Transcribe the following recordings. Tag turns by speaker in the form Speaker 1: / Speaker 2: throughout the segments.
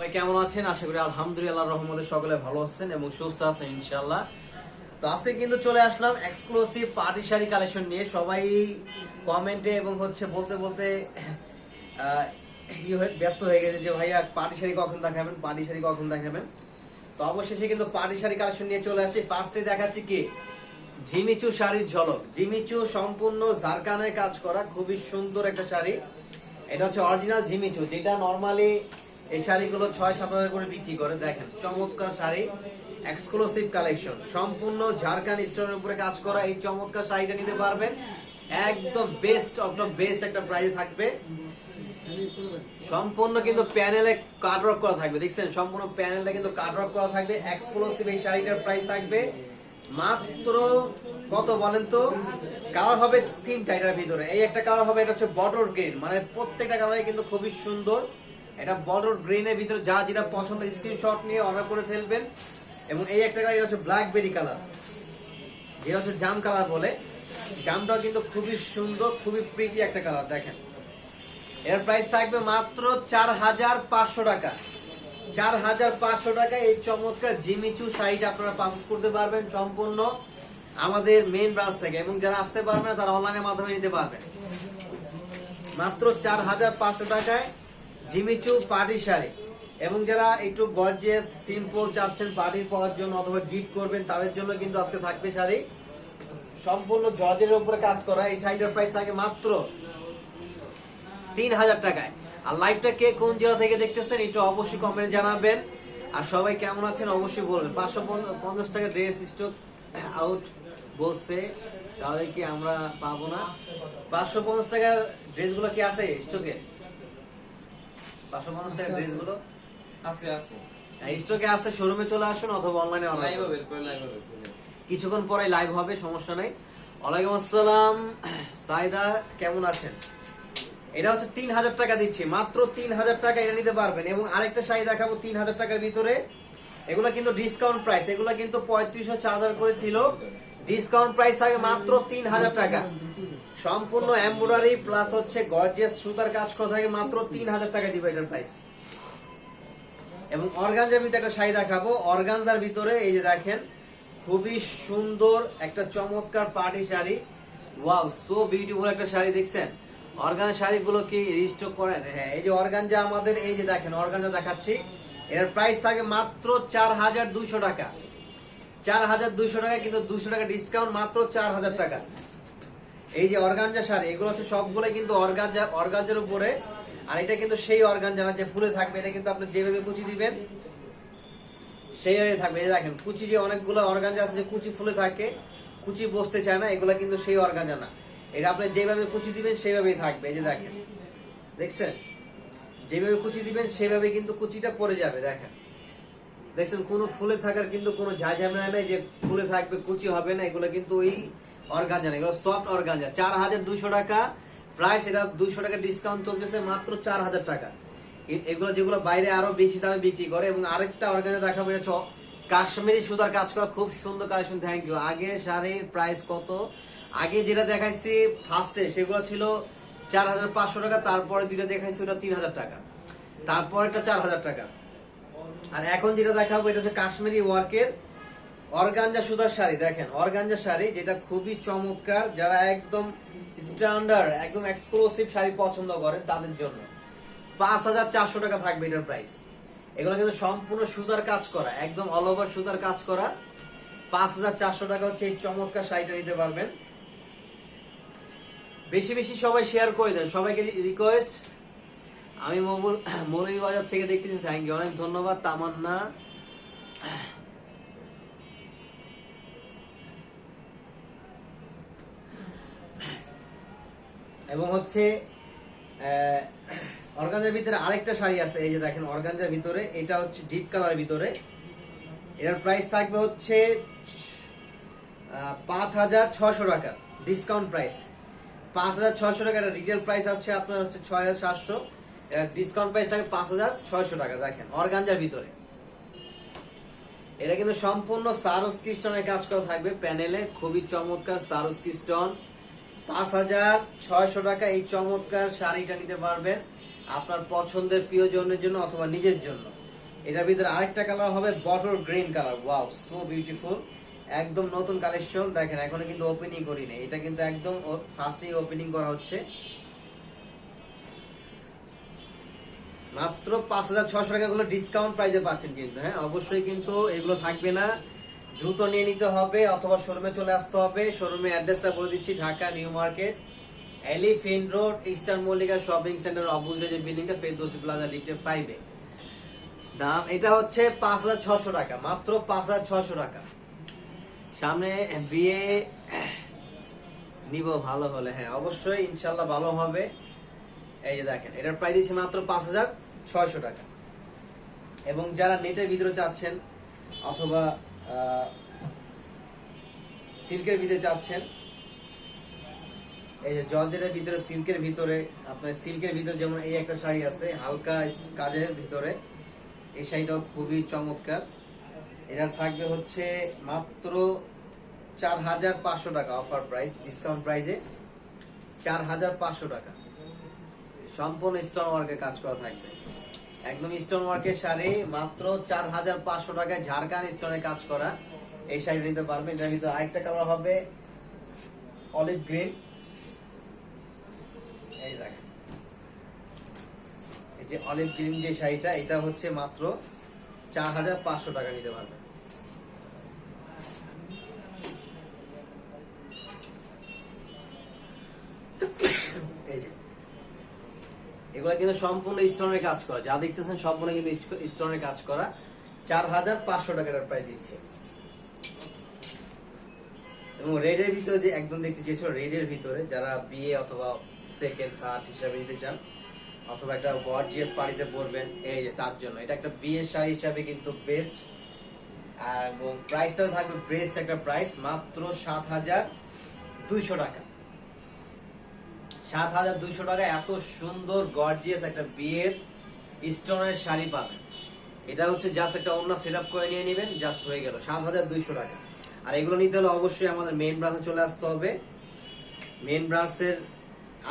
Speaker 1: সবাই কেমন আছেন? আশা করি আলহামদুলিল্লাহর রহমতে সকলে ভালো আছেন এবং সুস্থ আছেন ইনশাআল্লাহ। তো আজকে কিন্তু চলে আসলাম এক্সক্লুসিভ পার্টি শাড়ি কালেকশন নিয়ে। সবাই কমেন্টে এবং বলতে বলতে ব্যস্ত হয়ে গেছে যে ভাইয়া পার্টি শাড়ি কখন দেখাবেন, পার্টি শাড়ি কখন দেখাবেন। তো অবশেষে কিন্তু পার্টি শাড়ি কালেকশন নিয়ে চলে আসছি। ফার্স্টে দেখাচ্ছি কি জিমিচু শাড়ির ঝলক। জিমিচু সম্পূর্ণ জারকানের কাজ করা, খুবই সুন্দর একটা শাড়ি। এটা হচ্ছে অরিজিনাল জিমিচু, যেটা নরমালি এই শাড়িগুলো 6-7 হাজার করে বিক্রি করে। দেখেন চমৎকার শাড়ি, এক্সক্লুসিভ কালেকশন, সম্পূর্ণ ঝাড়খান স্টোনের উপরে কাজ করা। এই চমৎকার শাড়িটা নিতে পারবেন একদম বেস্ট অফ দ্য বেস্ট একটা প্রাইসে থাকবে। সম্পূর্ণ কিন্তু প্যানেলে কাটওয়ার্ক করা থাকবে, দেখছেন সম্পূর্ণ প্যানেলটা কিন্তু কাটওয়ার্ক করা থাকবে। এক্সক্লুসিভ এই শাড়িটার প্রাইস থাকবে মাত্র কত বলেন তো? কালার হবে 3টা এটার ভিতরে। এই একটা কালার হবে, এটা হচ্ছে বর্ডার গ্রিন, মানে প্রত্যেকটা কালারই কিন্তু খুবই সুন্দর। এটা বর্ডার গ্রিনের ভিতরে যা যেটা পছন্দ স্ক্রিনশট নিয়ে অর্ডার করে ফেলবেন। এবং এই একটা কালার, এটা হচ্ছে ব্ল্যাকবেরি কালার, যেটা হচ্ছে জাম কালার বলে। জামটাও কিন্তু খুবই সুন্দর, খুবই প্রিটি একটা কালার। দেখেন এর প্রাইস থাকবে মাত্র 4500 টাকা। 4500 টাকা এই চমৎকার জিমিচু শাড়িটা আপনারা পারচেজ করতে পারবেন সম্পূর্ণ আমাদের মেইন ব্রাঞ্চ থেকে। এবং যারা আসতে পারবেন না তারা অনলাইনের মাধ্যমে নিতে পারবেন। মাত্র 4500 টাকায় জিমিচু পার্টি শাড়ি। এবং যারা একটু গর্জিয়াস সিম্পল চাচ্ছেন পার্টির পরার জন্য অথবা গিফট করবেন, তাদের জন্য কিন্তু আজকে থাকবে শাড়ি সম্পূর্ণ জর্জের উপরে কাজ করা। এই শাড়িটার প্রাইস থাকে মাত্র 3000 টাকায়। আর লাইভটা কে কোন জেলা থেকে দেখতেছেন একটু অবশ্যই কমেন্টে জানাবেন। আর সবাই কেমন আছেন অবশ্যই বলবেন। 550 টাকা ড্রেস স্টক আউট বলছে, তাহলে কি আমরা পাবো না? 550 টাকার ড্রেসগুলো কি আছে স্টকে? 550 টাকার ড্রেসগুলো
Speaker 2: আছে আছে
Speaker 1: স্টকে আছে, শোরুমে চলে আসুন অথবা অনলাইনে অর্ডার
Speaker 2: লাইভ হবে, লাইভ হবে
Speaker 1: কিছুক্ষণ পরে লাইভ হবে, সমস্যা নাই। ওয়ালাইকুম আসসালাম সাইদা, কেমন আছেন? এটা হচ্ছে 3000 টাকা দিচ্ছি, মাত্র 3000 টাকা এটা নিতে পারবেন। এবং আরেকটা শাড়ি দেখাবো 3000 টাকার ভিতরে। এগুলো কিন্তু ডিসকাউন্ট প্রাইস, এগুলো কিন্তু 3500-4000 করে ছিল। ডিসকাউন্ট প্রাইস থাকে মাত্র 3000 টাকা। সম্পূর্ণ এমব্রয়ডারি প্লাস হচ্ছে গর্জিয়াস সুতার কাজ করা থাকে, মাত্র 3000 টাকা দিবে এটার প্রাইস। এবং অর্গানজার ভিতরে একটা শাড়ি দেখাবো। অর্গানজার ভিতরে এই যে দেখেন খুবই সুন্দর একটা চমৎকার party sari. Wow, so beautiful একটা শাড়ি। দেখছেন অর্গান শাড়িগুলো কি রিস্টক করেন? হ্যাঁ, এই যে অর্গানজা আমাদের, এই যে দেখেন অর্গানজা দেখাচ্ছি। এর প্রাইস থাকে মাত্র 4200 টাকা। 4200 টাকা, কিন্তু 200 টাকা ডিসকাউন্ট, মাত্র 4000 টাকা। এই যে অর্গানজা শাড়ি, এগুলো হচ্ছে সবগুলো কিন্তু অর্গানজার উপরে। আর এটা কিন্তু সেই অর্গানজা না যে ফুলে থাকবে, এটা কিন্তু আপনি যেভাবে কুচি দিবেন সেইভাবে থাকবে। এই দেখেন কুচি, যে অনেকগুলো অর্গানজা আছে যে কুচি ফুলে থাকে, কুচি বসতে চায় না, এগুলো কিন্তু সেই অর্গানজা না। এটা আপনি যেভাবে কুচি দিবেন সেইভাবেই থাকবে। এই যে দেখেন, দেখছেন যেভাবে কুচি দিবেন সেভাবে কিন্তু কুচিটা পড়ে যাবে। দেখেন দেখছেন কোনো ফুলে থাকার কিন্তু কোনো ঝামেলা নেই যে ফুলে থাকবে কুচি হবে না। এগুলো কিন্তু ওই অর্গানজা না, এগুলো সফট অর্গানজা। 4200 টাকা প্রাইস। এটা 200 টাকা ডিসকাউন্ট চলতেছে, মাত্র 4000 টাকা। এগুলো যেগুলো বাইরে আরো বেশি দামে বিক্রি করে। এবং আরেকটা অর্গানজা দেখাবো, এটা কাশ্মীরি সুতার কাজ করা, খুব সুন্দর কালেকশন। Thank you. আগে শাড়ির প্রাইস কত? আগে যেটা দেখাইছি ফার্স্টে সেগুলো ছিল 4500 টাকা, তারপরে দুইটা দেখাইছি ওটা 3000 টাকা, তারপর এটা 4000 টাকা। আর এখন যেটা দেখাবো এটা হচ্ছে কাশ্মীরি ওয়ার্কের অর্গানজা সুতার শাড়ি। দেখেন অর্গানজা শাড়ি, যেটা খুবই চমৎকার। যারা একদম স্ট্যান্ডার্ড একদম এক্সক্লুসিভ শাড়ি পছন্দ করেন তাদের জন্য 5400 টাকা থাকবে এটার প্রাইস। এগুলো কিন্তু সম্পূর্ণ সুতার কাজ করা, একদম অল ওভার সুতার কাজ করা। 5400 টাকা হচ্ছে এই চমৎকার শাড়িটা নিতে পারবেন। বেশি বেশি সবাই শেয়ার করে দেন, সবাইকে রিকোয়েস্ট। আমি মৌলভীবাজার থেকে দেখতেছি, থ্যাংক ইউ, অনেক ধন্যবাদ তামান্না। এবং হচ্ছে অর্গানজার ভিতরে আরেকটা শাড়ি আছে, এই যে দেখেন অর্গানজার ভিতরে, এটা হচ্ছে ডিপ কালারের ভিতরে। এটার প্রাইস থাকবে হচ্ছে 5600 টাকা ডিসকাউন্ট প্রাইস। 5600 টাকা। এটা রিটেল প্রাইস আসছে আপনার হচ্ছে 6700, ডিসকাউন্ট প্রাইস থাকে 5600 টাকা। দেখেন অর্গানজার ভিতরে এটা কিন্তু সম্পূর্ণ সারোস্কি স্টোনের কাজ করা থাকবে প্যানেলে, খুবই চমৎকার সারোস্কি স্টোন। 5600 টাকা এই চমৎকার শাড়িটা নিতে পারবেন আপনার পছন্দের প্রিয়জনের জন্য অথবা নিজের জন্য। এটার ভিতরে আরেকটা কালার হবে bottle green colour. Wow, so beautiful, একদম নতুন কালেকশন। দেখেন এখনো কিন্তু ওপেনিং করিনি, এটা কিন্তু একদম ফার্স্টেই ওপেনিং করা হচ্ছে। মাত্র 5,600 টাকা গুলো ডিসকাউন্ট প্রাইসে পাচ্ছেন কিন্তু। হ্যাঁ, অবশ্যই কিন্তু এগুলো থাকবে না, দ্রুত নিয়ে নিতে হবে অথবা শোরুমে চলে আসতে হবে। শোরুমে অ্যাড্রেসটা বলে দিচ্ছি, Dhaka new market, elephant road, eastern Mallika shopping centre অপোজিটে যে বিল্ডিংটা, ফেরদৌসি প্লাজা লিফটে 5 এ। দাম এটা হচ্ছে 5,600 টাকা, মাত্র 5,600 টাকা। সামনে বিয়ে নিব ভালো হলে, হ্যাঁ অবশ্যই ইনশাল্লাহ ভালো হবে। এই যে দেখেন এটার প্রাইস দিচ্ছে মাত্র 5,600 টাকা। এবং যারা নেটের ভিতরে চাচ্ছেন অথবা সিল্কের ভিতরে চাচ্ছেন, এই যে জর্জেটের ভিতরে সিল্কের ভিতরে, আপনার সিল্কের ভিতরে যেমন এই একটা শাড়ি আছে হালকা কাজের ভিতরে, এই শাড়িটাও খুবই চমৎকার। এটার থাকবে হচ্ছে মাত্র 4,500 টাকা অফার প্রাইস, ডিসকাউন্ট প্রাইসে 4,500 টাকা। সম্পূর্ণ স্টোন ওয়ার্কের কাজ করা থাকবে, একদম স্টোন ওয়ার্কের শাড়ি, মাত্র 4,500 টাকায় ঝাড়খান্ড স্টোনের কাজ করা এই শাড়ি নিতে পারবেন। এটার ভিতরে আরেকটা কালার হবে অলিভ গ্রিন। এই দেখেন এই যে অলিভ গ্রিন যে শাড়িটা, এটা হচ্ছে মাত্র 4,500 টাকা নিতে পারবেন। এগুলো কিন্তু সম্পূর্ণ স্টোনের কাজ করা, যা দেখতেছেন সম্পূর্ণ কিন্তু স্টোনের কাজ করা। 4,500 টাকার প্রাইস দিচ্ছে। এবং রেডের ভিতরে যে একদম দেখতে চেয়েছিল, রেডের ভিতরে যারা বিয়ে অথবা সেকেন্ড থার্ড হিসাবে নিতে চান অথবা একটা গর্জিয়াস পার্টিতে পরবেন, এই যে তার জন্য এটা একটা বিয়ের শাড়ি হিসাবে কিন্তু বেস্ট। এবং প্রাইসটাও থাকবে বেস্ট একটা প্রাইস, মাত্র 7,200 টাকা। 7,200 টাকা এত সুন্দর গর্জিয়াস একটা বিয়ের স্টোনের শাড়ি পাবেন। এটা হচ্ছে জাস্ট একটা অন্য সেটআপ করে নিয়ে নেবেন, জাস্ট হয়ে গেল 7,200 টাকা। আর এগুলো নিতে হলে অবশ্যই আমাদের মেইন ব্রাঞ্চে চলে আসতে হবে। মেইন ব্রাঞ্চের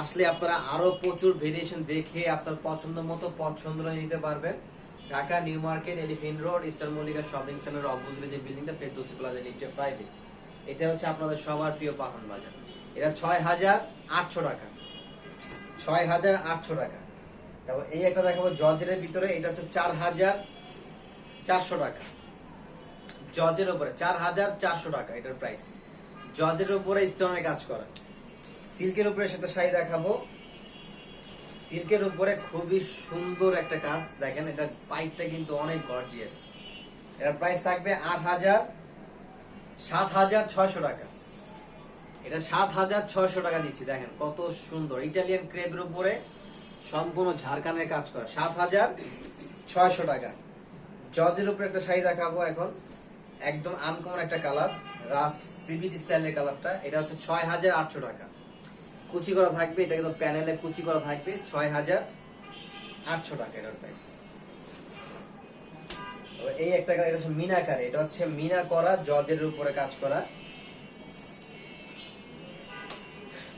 Speaker 1: আসলে আপনারা আরো প্রচুর ভেরিয়েশন দেখে আপনার পছন্দ মতো পছন্দ নিতে পারবেন। Dhaka new market, elephant road, eastern Mallika shopping centre অপোজিটে যে বিল্ডিংটা, ফেরদৌসি প্লাজা লিফটে 5 এ। এটা হচ্ছে আপনাদের সবার প্রিয় পাঠান বাজার। এটা 6,800 টাকা, 6,800 টাকা। তারপর এই একটা দেখাবো জর্জের ভিতরে, এটা হচ্ছে 4,400 টাকা। জর্জের উপরে 4,400 টাকা এটার প্রাইস। জর্জের উপরে স্টোনের কাজ করা। সিল্কের উপরে সেটা শাড়ি দেখাবো, সিল্কের উপরে খুবই সুন্দর একটা কাজ। দেখেন এটা পাইপটা কিন্তু অনেক গর্জিয়াস। এটার প্রাইস থাকবে 7,600 টাকা। এটা 7,600 টাকা দিচ্ছি। দেখেন কত সুন্দর ইটালিয়ান ক্রেপের উপরে সম্পূর্ণ ঝাড়খানের কাজ করা, 7,600 টাকা। জর্জের উপরে একটা শাড়ি দেখাবো এখন, একদম আনকমন একটা কালার, রাস্ট সিবিটি স্টাইলের কালারটা। এটা হচ্ছে 6,800 টাকা। কুচি করা থাকবে, এটা কিন্তু প্যানেলে কুচি করা থাকবে, 6,800 টাকা এটার প্রাইস। এই একটা কালার, এটা হচ্ছে মিনাকারি, এটা হচ্ছে মিনা করা জর্জের উপরে কাজ করা,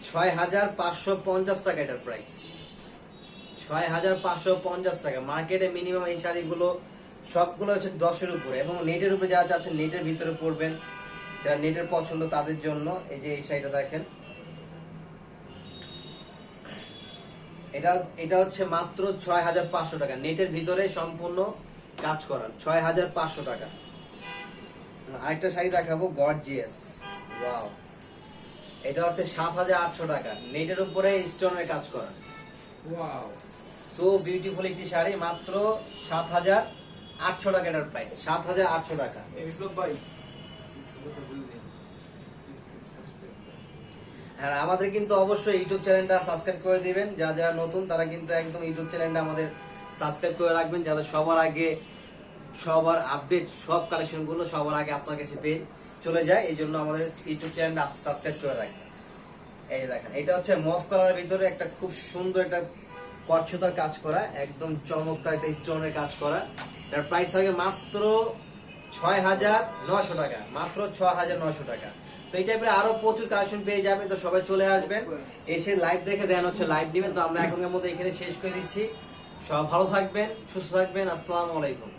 Speaker 1: 6,550 টাকা এটার প্রাইস। 6,550 টাকা। মার্কেটে মিনিমাম এই শাড়িগুলো সবগুলো হচ্ছে 10-এর উপরে। এবং নেটের উপরে যারা চাচ্ছেন নেটের ভিতরে পরবেন, যারা নেটের পছন্দ তাদের জন্য এই যে এই শাড়িটা দেখেন, এটা হচ্ছে মাত্র 6,500 টাকা। নেটের ভিতরে সম্পূর্ণ কাজ করান, 6,500 টাকা। আরেকটা শাড়ি দেখাবো গর্জিয়াস, ওয়াও, এটা হচ্ছে 7,800 টাকা। নেটের উপরে স্টোনের কাজ করা,
Speaker 2: ওয়াও,
Speaker 1: সো বিউটিফুল একটি শাড়ি, মাত্র 7,800 টাকা এটার প্রাইস, 7,800 টাকা।
Speaker 2: এই বিপ্লব ভাই
Speaker 1: হ্যাঁ, আমাদের কিন্তু অবশ্যই ইউটিউব চ্যানেলটা সাবস্ক্রাইব করে দিবেন। যারা যারা নতুন তারা কিন্তু একদম ইউটিউব চ্যানেলটা আমাদের সাবস্ক্রাইব করে রাখবেন, যাতে সবার আগে সবার আপডেট সব কালেকশনগুলো সবার আগে আপনার কাছে পেয়ে চলে যায়। এই জন্য আমাদের ইউটিউব চ্যানেলটা সাবস্ক্রাইব করে রাখবেন। এই যে দেখেন এটা হচ্ছে মফ কালারের ভিতরে একটা খুব সুন্দর একটা কটসুতার কাজ করা, একদম চমৎকার একটা স্টোনের কাজ করা। এটার প্রাইস থাকে মাত্র 6,900 টাকা, মাত্র 6,900 টাকা। তো এই টাইপের আরো প্রচুর কালেকশন পেয়ে যাবেন। তো সবাই চলে আসবেন, এসে লাইভ দেখে দেন হচ্ছে লাইভ দিবেন। তো আমরা এখনকার মতো এখানে শেষ করে দিচ্ছি। সব ভালো থাকবেন, সুস্থ থাকবেন। আসসালামু আলাইকুম।